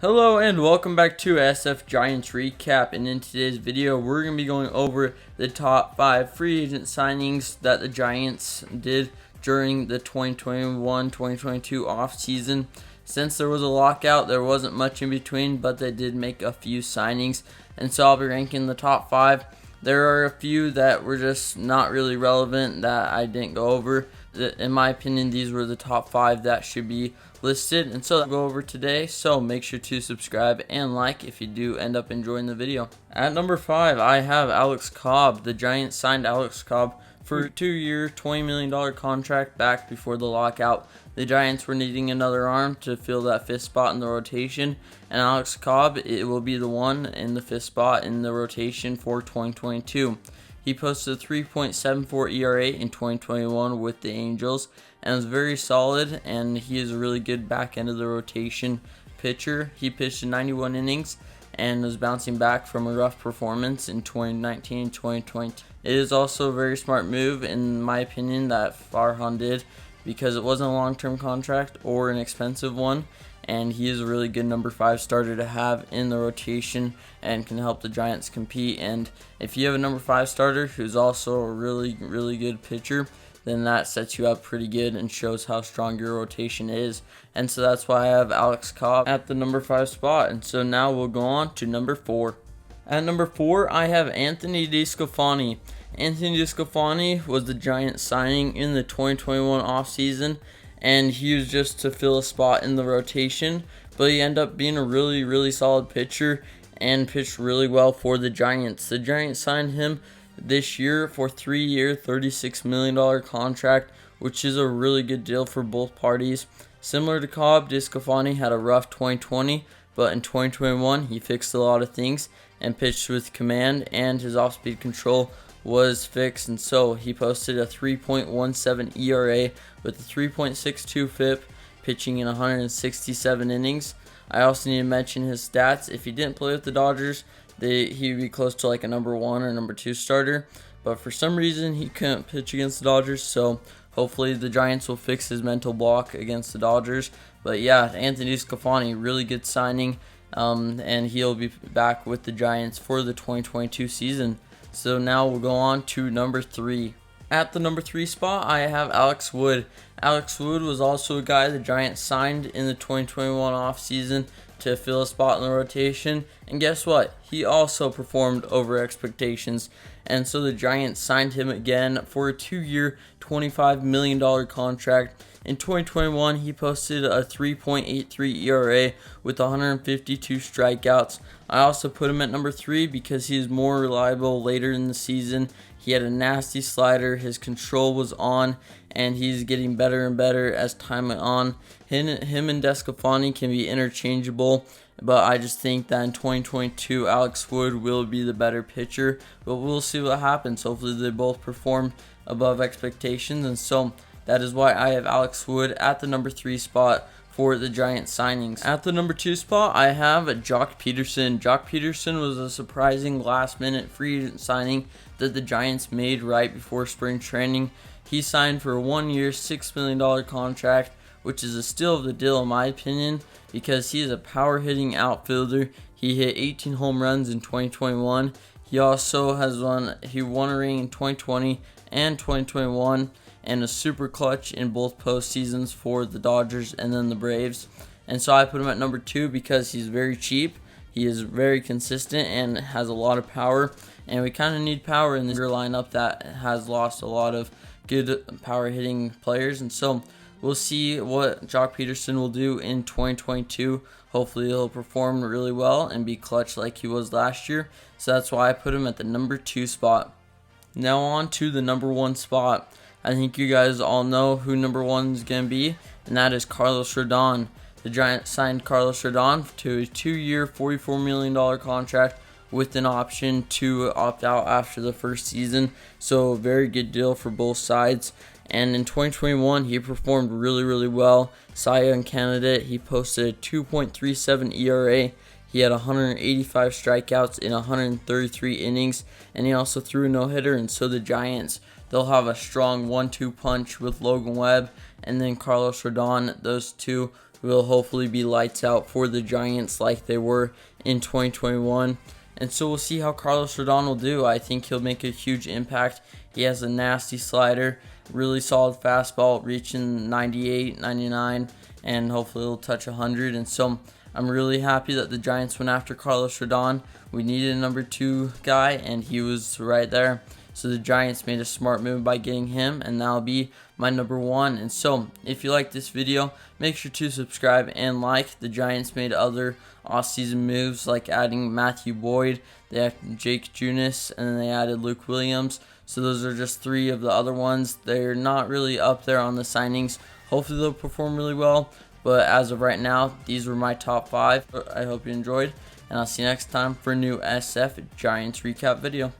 Hello and welcome back to SF Giants Recap, and in today's video we're going to be going over the top 5 free agent signings that the Giants did during the 2021-2022 offseason. Since there was a lockout, there wasn't much in between, but they did make a few signings, and so I'll be ranking the top 5. There are a few that were just not really relevant that I didn't go over. In my opinion, these were the top 5 that should be listed, and so I'll go over today. So make sure to subscribe and like if you do end up enjoying the video. At number 5, I have Alex Cobb. The Giants signed Alex Cobb for a 2-year, $20 million contract back before the lockout. The Giants were needing another arm to fill that 5th spot in the rotation, and Alex Cobb, it will be the one in the 5th spot in the rotation for 2022. He posted a 3.74 ERA in 2021 with the Angels and was very solid, and he is a really good back end of the rotation pitcher. He pitched in 91 innings and was bouncing back from a rough performance in 2019 and 2020. It is also a very smart move, in my opinion, that Farhan did, because it wasn't a long-term contract or an expensive one, and he is a really good number 5 starter to have in the rotation and can help the Giants compete. And if you have a number 5 starter who's also a really good pitcher, then that sets you up pretty good and shows how strong your rotation is. And so that's why I have Alex Cobb at the number 5 spot. And so now we'll go on to number 4. At number 4, I have Anthony DeSclafani. Anthony DeSclafani was the Giants signing in the 2021 offseason, and he was just to fill a spot in the rotation, but he ended up being a really solid pitcher and pitched really well for the Giants. The Giants signed him this year for a 3-year, $36 million contract, which is a really good deal for both parties. Similar to Cobb, DeSclafani had a rough 2020, but in 2021 he fixed a lot of things and pitched with command, and his off-speed control was fixed, and so he posted a 3.17 ERA with a 3.62 FIP, pitching in 167 innings. I also need to mention his stats. If he didn't play with the Dodgers, he would be close to like a number 1 or number 2 starter, but for some reason he couldn't pitch against the Dodgers, so hopefully the Giants will fix his mental block against the Dodgers. But yeah, Anthony DeSclafani, really good signing, and he'll be back with the Giants for the 2022 season. So now we'll go on to number 3. At the number 3 spot, I have Alex Wood. Alex Wood was also a guy the Giants signed in the 2021 offseason to fill a spot in the rotation. And guess what? He also performed over expectations. And so the Giants signed him again for a 2-year, $25 million contract. In 2021, he posted a 3.83 ERA with 152 strikeouts. I also put him at number 3 because he is more reliable later in the season. He had a nasty slider, his control was on, and he's getting better and better as time went on. Him and DeSclafani can be interchangeable, but I just think that in 2022, Alex Wood will be the better pitcher, but we'll see what happens. Hopefully they both perform above expectations, and so that is why I have Alex Wood at the number 3 spot for the Giants signings. At the number 2 spot, I have Joc Pederson. Joc Pederson was a surprising last-minute free agent signing that the Giants made right before spring training. He signed for a 1-year, $6 million contract, which is a steal of the deal in my opinion, because he is a power-hitting outfielder. He hit 18 home runs in 2021. He also won a ring in 2020 and 2021, and a super clutch in both postseasons for the Dodgers and then the Braves. And so I put him at number 2 because he's very cheap, he is very consistent, and has a lot of power. And we kind of need power in this lineup that has lost a lot of good power hitting players. And so we'll see what Joc Pederson will do in 2022. Hopefully he'll perform really well and be clutch like he was last year. So that's why I put him at the number 2 spot. Now on to the number 1 spot. I think you guys all know who number 1 is going to be, and that is Carlos Rodon. The Giants signed Carlos Rodon to a 2-year, $44 million contract with an option to opt out after the first season. So a very good deal for both sides. And in 2021, he performed really well. Cy Young candidate, he posted a 2.37 ERA. He had 185 strikeouts in 133 innings, and he also threw a no-hitter. And so the Giants, they'll have a strong 1-2 punch with Logan Webb and then Carlos Rodon. Those two will hopefully be lights out for the Giants like they were in 2021. And so we'll see how Carlos Rodon will do. I think he'll make a huge impact. He has a nasty slider, really solid fastball, reaching 98, 99, and hopefully he'll touch 100. And so I'm really happy that the Giants went after Carlos Rodon. We needed a number 2 guy, and he was right there. So the Giants made a smart move by getting him, and that'll be my number 1. And so if you like this video, make sure to subscribe and like. The Giants made other offseason moves like adding Matthew Boyd, they had Jake Junis, and then they added Luke Williams. So those are just 3 of the other ones. They're not really up there on the signings. Hopefully they'll perform really well, but as of right now, these were my top 5. I hope you enjoyed, and I'll see you next time for a new SF Giants recap video.